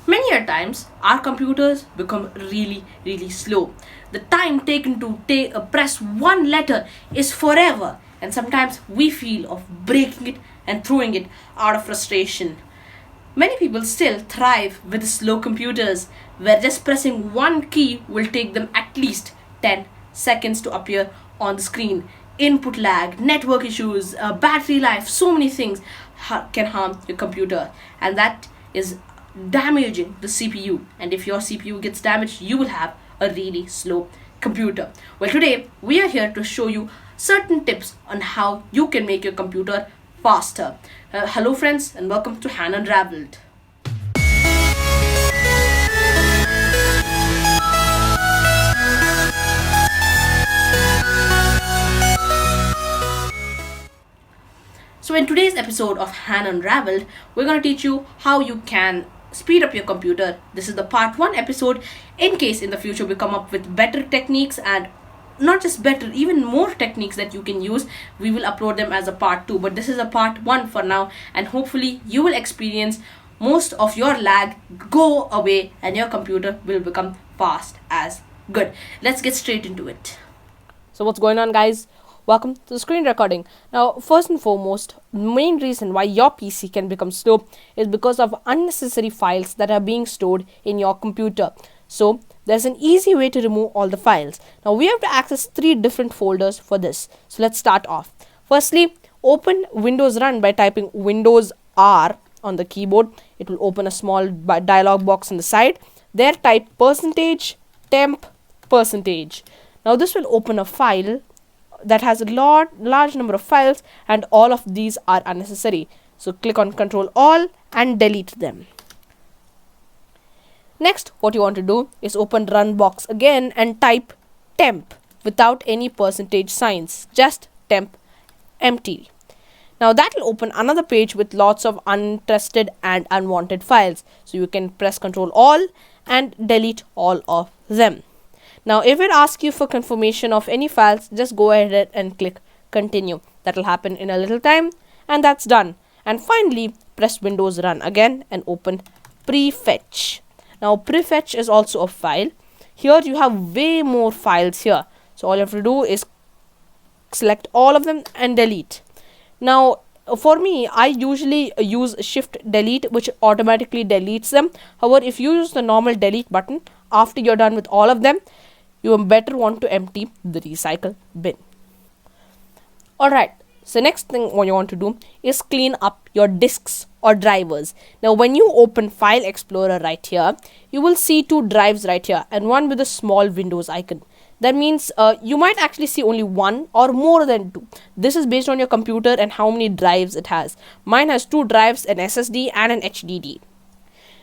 Many a times, our computers become really slow. The time taken to press one letter is forever, and sometimes we feel of breaking it and throwing it out of frustration. Many people still thrive with slow computers, where just pressing one key will take them at least 10 seconds to appear on the screen. Input lag, network issues, battery life, so many things can harm your computer, and that is damaging the CPU. And if your CPU gets damaged, you will have a really slow computer. Well, today we are here to show you certain tips on how you can make your computer faster. Hello, friends, and welcome to Unravelled. So, in today's episode of Unravelled, we're going to teach you how you can speed up your computer. This is the part 1 episode. In case in the future we come up with better techniques, and not just better, even more techniques that you can use, we will upload them as a part 2. But this is a part 1 for now, and hopefully you will experience most of your lag go away and your computer will become fast as good. Let's get straight into it. So what's going on, guys? Welcome to the screen recording. Now, first and foremost, main reason why your PC can become slow is because of unnecessary files that are being stored in your computer. So there's an easy way to remove all the files. Now we have to access 3 different folders for this. So let's start off. Firstly, open Windows Run by typing Windows R on the keyboard. It will open a small dialog box on the side. There type %temp %. Now this will open a file that has a large number of files, and all of these are unnecessary. So click on Ctrl All and delete them. Next, what you want to do is open Run box again and type temp without any % signs, just temp empty. Now that will open another page with lots of uninterested and unwanted files. So you can press Ctrl All and delete all of them. Now if it asks you for confirmation of any files, just go ahead and click continue. That will happen in a little time, and that's done. And finally, press Windows Run again and open prefetch. Now prefetch is also a file. Here you have way more files here. So all you have to do is select all of them and delete. Now for me, I usually use shift delete, which automatically deletes them. However, if you use the normal delete button after you're done with all of them, you better want to empty the recycle bin. Alright, so next thing what you want to do is clean up your disks or drivers. Now when you open File Explorer right here, you will see 2 drives right here and one with a small Windows icon. That means you might actually see only one or more than 2. This is based on your computer and how many drives it has. Mine has 2 drives, an SSD and an HDD.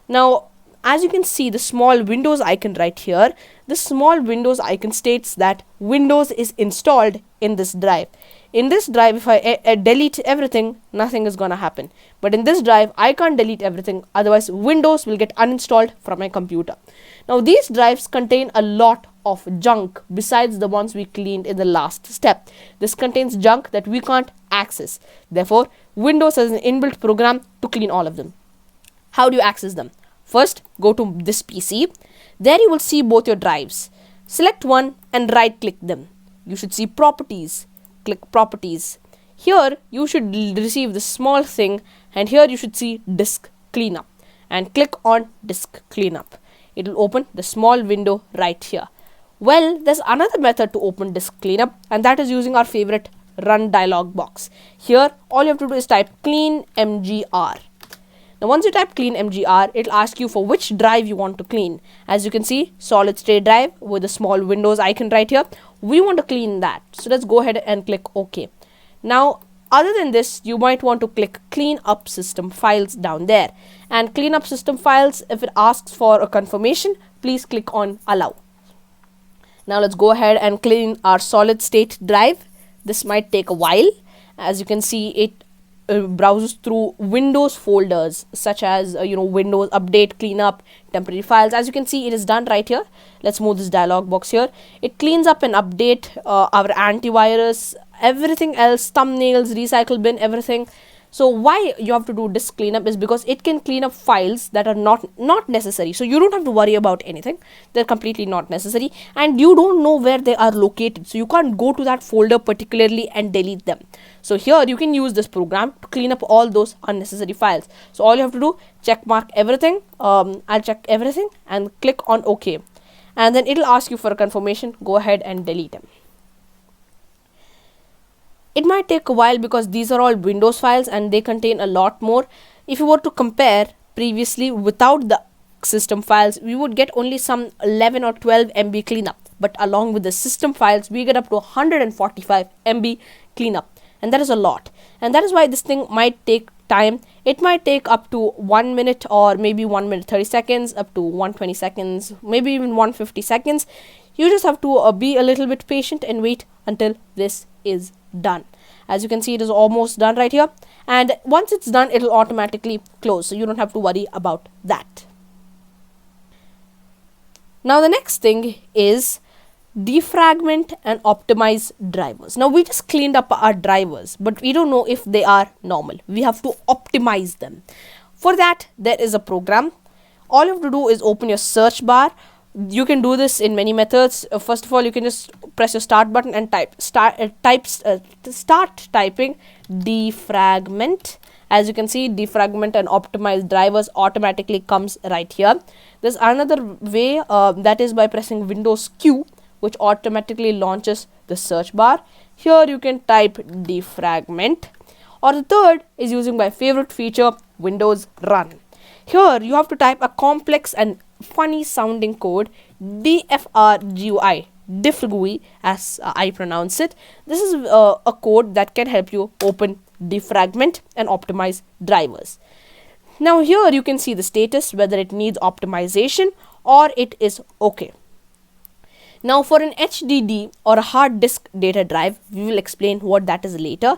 Now as you can see, the small Windows icon right here, this small Windows icon states that Windows is installed in this drive. In this drive, if I delete everything, nothing is gonna happen. But in this drive, I can't delete everything, otherwise Windows will get uninstalled from my computer. Now these drives contain a lot of junk besides the ones we cleaned in the last step. This contains junk that we can't access. Therefore, Windows has an inbuilt program to clean all of them. How do you access them? First, go to this PC. There you will see both your drives. Select one and right click them. You should see properties. Click properties. Here you should receive this small thing, and here you should see disk cleanup, and click on disk cleanup. It will open the small window right here. Well, there's another method to open disk cleanup, and that is using our favorite run dialog box. Here all you have to do is type clean mgr. Now once you type clean mgr, it will ask you for which drive you want to clean. As you can see, solid state drive with a small Windows icon right here. We want to clean that. So let's go ahead and click OK. Now other than this, you might want to click clean up system files down there. And clean up system files, if it asks for a confirmation, please click on allow. Now let's go ahead and clean our solid state drive. This might take a while. As you can see, it browses through Windows folders such as Windows Update, Cleanup, Temporary Files. As you can see, it is done right here. Let's move this dialog box here. It cleans up and update our antivirus, everything else, thumbnails, recycle bin, everything. So why you have to do disk cleanup is because it can clean up files that are not necessary. So you don't have to worry about anything. They're completely not necessary, and you don't know where they are located. So you can't go to that folder particularly and delete them. So here you can use this program to clean up all those unnecessary files. So all you have to do, check mark everything. I'll check everything and click on OK. And then it'll ask you for a confirmation. Go ahead and delete them. It might take a while because these are all Windows files and they contain a lot more. If you were to compare previously without the system files, we would get only some 11 or 12 MB cleanup. But along with the system files, we get up to 145 MB cleanup. And that is a lot. And that is why this thing might take time. It might take up to 1 minute or maybe 1 minute 30 seconds, up to 120 seconds, maybe even 150 seconds. You just have to be a little bit patient and wait until this is done. As you can see, it is almost done right here, and once it's done, it will automatically close, so you don't have to worry about that. Now the next thing is defragment and optimize drivers. Now we just cleaned up our drivers, but we don't know if they are normal. We have to optimize them. For that, there is a program. All you have to do is open your search bar. You can do this in many methods. First of all, you can just press your start button and start typing defragment. As you can see, defragment and optimize drivers automatically comes right here. There's another way, that is by pressing Windows Q, which automatically launches the search bar. Here you can type defragment, or the third is using my favorite feature, Windows Run. Here you have to type a complex and funny sounding code, DFRGUI, as I pronounce it. This is a code that can help you open defragment and optimize drivers. Now here you can see the status, whether it needs optimization or it is okay. Now for an HDD or a hard disk data drive, we will explain what that is later.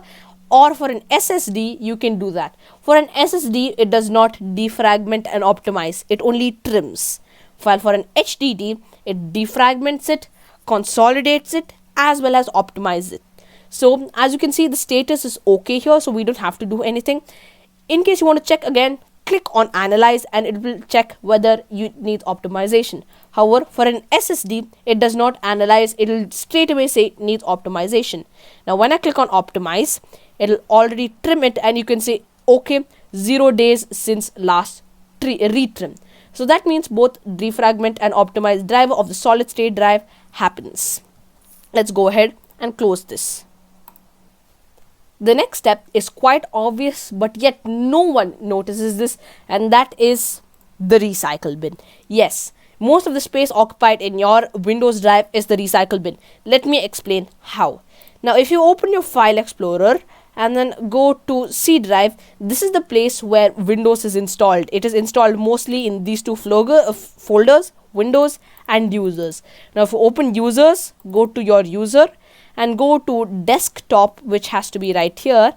Or for an SSD, you can do that. For an SSD, it does not defragment and optimize. It only trims. While for an HDD, it defragments it, consolidates it, as well as optimizes it. So as you can see, the status is okay here, so we don't have to do anything. In case you want to check again, click on analyze and it will check whether you need optimization. However, for an SSD, it does not analyze. It will straight away say needs optimization. Now when I click on optimize, it will already trim it, and you can say okay, 0 days since last retrim. So that means both defragment and optimize driver of the solid state drive happens. Let's go ahead and close this. The next step is quite obvious, but yet no one notices this, and that is the recycle bin. Yes, most of the space occupied in your Windows drive is the recycle bin. Let me explain how. Now if you open your file explorer and then go to C drive, this is the place where Windows is installed. It is installed mostly in these two folders, Windows and users. Now if you open users, go to your user and go to desktop, which has to be right here,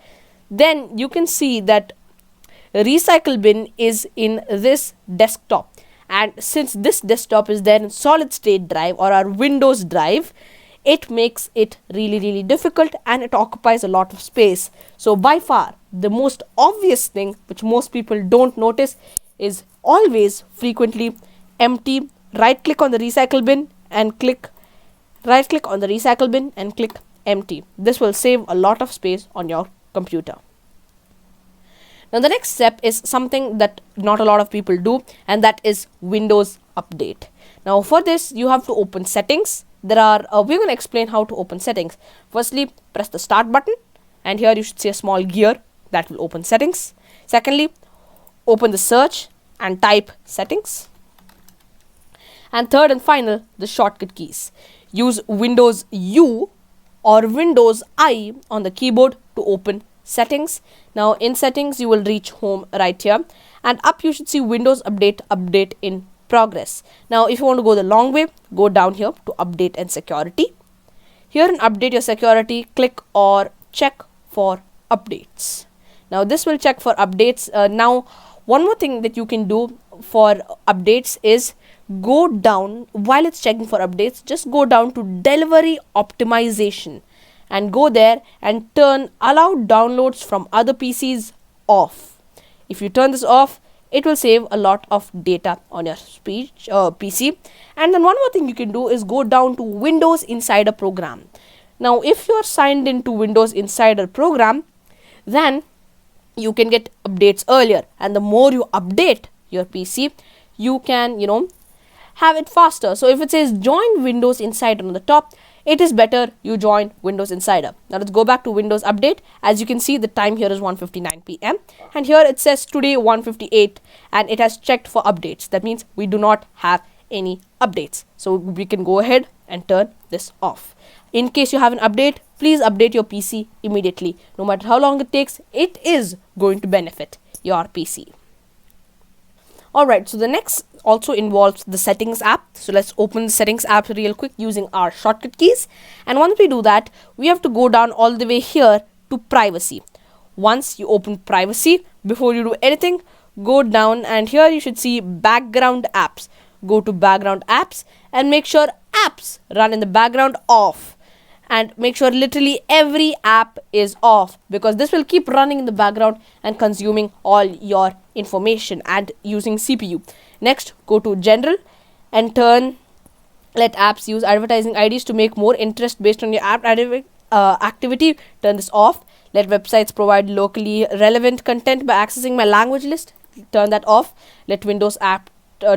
then you can see that recycle bin is in this desktop. And since this desktop is there in solid state drive or our Windows drive, it makes it really difficult and it occupies a lot of space. So by far the most obvious thing which most people don't notice is always frequently empty. Right click on the recycle bin and click empty. This will save a lot of space on your computer. Now the next step is something that not a lot of people do, and that is Windows Update. Now for this you have to open settings. We're going to explain how to open settings. Firstly, press the start button, and here you should see a small gear that will open settings. Secondly, open the search and type settings. And third and final, the shortcut keys. Use Windows U or Windows I on the keyboard to open settings. Now in settings you will reach home right here, and up you should see Windows update in progress. Now if you want to go the long way, go down here to update and security. Here in update your security, click or check for updates. Now this will check for updates. Now one more thing that you can do for updates is go down while it's checking for updates. Just go down to delivery optimization and go there and turn allow downloads from other PCs off. If you turn this off, it will save a lot of data on your PC. And then one more thing you can do is go down to Windows Insider program. Now if you are signed into Windows Insider program, then you can get updates earlier, and the more you update your PC, you can have it faster. So if it says join Windows Insider on the top, it is better you join Windows Insider. Now let's go back to Windows Update. As you can see, the time here is 1:59 p.m. and here it says today 1:58, and it has checked for updates. That means we do not have any updates. So we can go ahead and turn this off. In case you have an update, please update your PC immediately. No matter how long it takes, it is going to benefit your PC. Alright, so the next also involves the settings app. So let's open the settings app real quick using our shortcut keys. And once we do that, we have to go down all the way here to privacy. Once you open privacy, before you do anything, go down and here you should see background apps. Go to background apps and make sure apps run in the background off. And make sure literally every app is off, because this will keep running in the background and consuming all your information and using CPU. Next, go to general and let apps use advertising IDs to make more interest based on your app activity. Turn this off. Let websites provide locally relevant content by accessing my language list. Turn that off. Let Windows app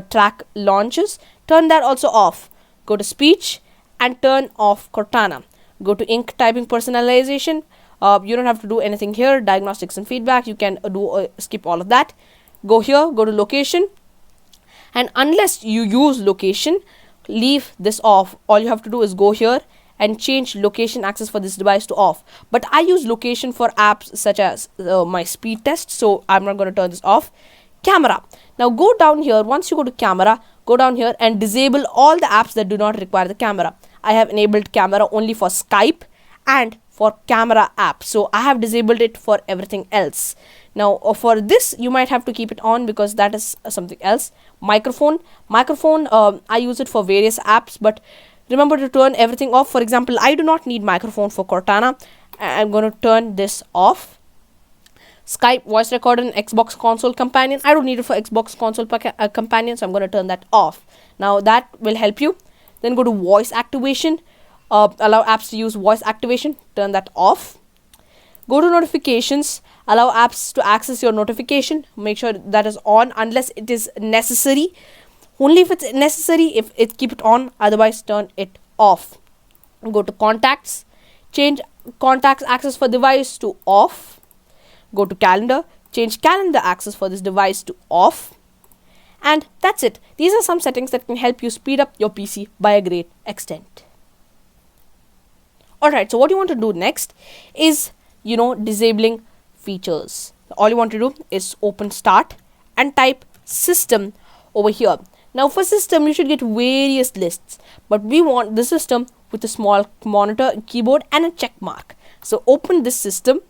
track launches. Turn that also off. Go to speech and turn off Cortana. Go to ink typing personalization. You don't have to do anything here. Diagnostics and feedback, you can do skip all of that. Go here, go to location, and unless you use location, leave this off. All you have to do is go here and change location access for this device to off. But I use location for apps such as my speed test, so I'm not going to turn this off. Camera. Now go down here. Once you go to camera, go down here and disable all the apps that do not require the camera. I have enabled camera only for Skype and for camera apps, so I have disabled it for everything else. Now for this you might have to keep it on because that is something else. Microphone, I use it for various apps, but remember to turn everything off. For example, I do not need microphone for Cortana. I'm going to turn this off. Skype voice recorder and Xbox console companion, I don't need it for Xbox console companion, so I'm going to turn that off. Now that will help you. Then go to voice activation. Allow apps to use voice activation. Turn that off. Go to notifications. Allow apps to access your notification. Make sure that is on unless it is necessary. Only if it's necessary, keep it on. Otherwise, turn it off. Go to contacts. Change contacts access for device to off. Go to calendar. Change calendar access for this device to off. And that's it. These are some settings that can help you speed up your PC by a great extent. Alright, so what you want to do next is, disabling features. All you want to do is open start and type system over here. Now for system, you should get various lists, but we want the system with a small monitor, keyboard and a check mark. So open this system.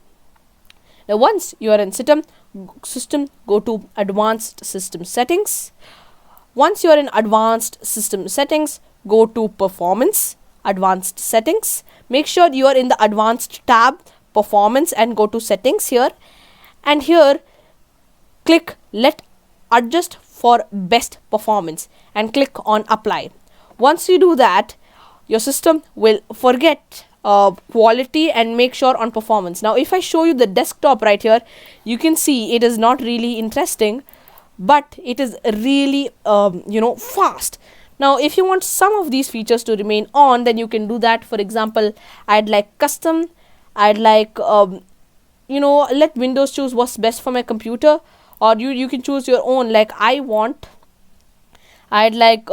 Now once you are in system, go to advanced system settings. Once you are in advanced system settings, go to performance, advanced settings. Make sure you are in the advanced tab, performance, and go to settings here. And here click let adjust for best performance and click on apply. Once you do that, your system will forget quality and make sure on performance. Now if I show you the desktop right here, you can see it is not really interesting, but it is really fast. Now if you want some of these features to remain on, then you can do that. For example, I'd like custom, I'd like let Windows choose what's best for my computer, or you can choose your own. Like I'd like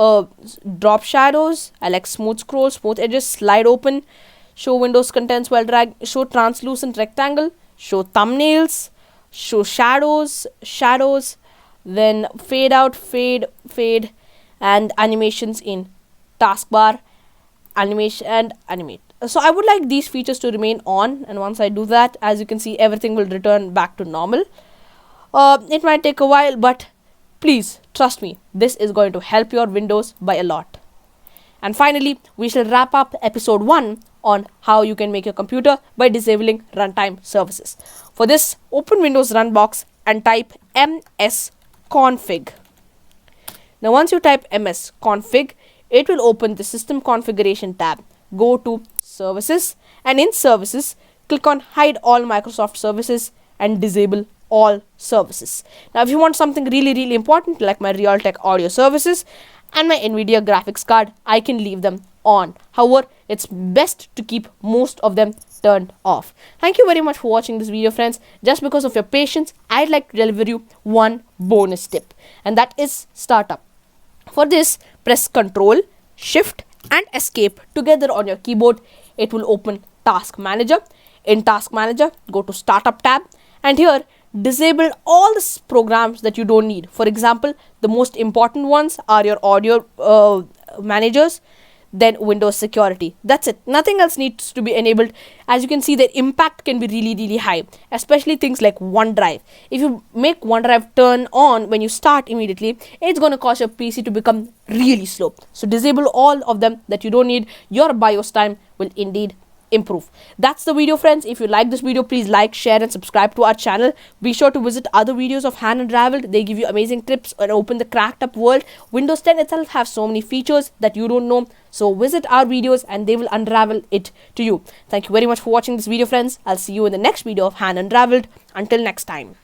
drop shadows, I like smooth scroll, smooth edges, slide open, show Windows contents while drag, show translucent rectangle, show thumbnails, show shadows, then fade out, fade, and animations in taskbar, animation and animate. So I would like these features to remain on, and once I do that, as you can see, everything will return back to normal. It might take a while, but please trust me, this is going to help your Windows by a lot. And finally, we shall wrap up episode 1 on how you can make your computer by disabling runtime services. For this, open Windows Runbox and type msconfig. Now once you type msconfig, it will open the system configuration tab. Go to services, and in services, click on hide all Microsoft services and disable all services. Now if you want something really important like my Realtek audio services and my Nvidia graphics card, I can leave them on. However, it's best to keep most of them turned off. Thank you very much for watching this video, friends. Just because of your patience, I'd like to deliver you one bonus tip, and that is startup. For this, press Ctrl, Shift and Escape together on your keyboard. It will open Task Manager. In Task Manager, go to Startup tab, and here disable all the programs that you don't need. For example, the most important ones are your audio managers, then Windows security. That's it. Nothing else needs to be enabled. As you can see, the impact can be really high, especially things like OneDrive. If you make OneDrive turn on when you start immediately, it's going to cause your PC to become really slow. So disable all of them that you don't need. Your BIOS time will indeed improve. That's the video, friends. If you like this video, please like, share and subscribe to our channel. Be sure to visit other videos of Unravelled. They give you amazing tips and open the cracked up world. Windows 10 itself has so many features that you don't know. So visit our videos and they will unravel it to you. Thank you very much for watching this video, friends. I'll see you in the next video of Unravelled. Until next time.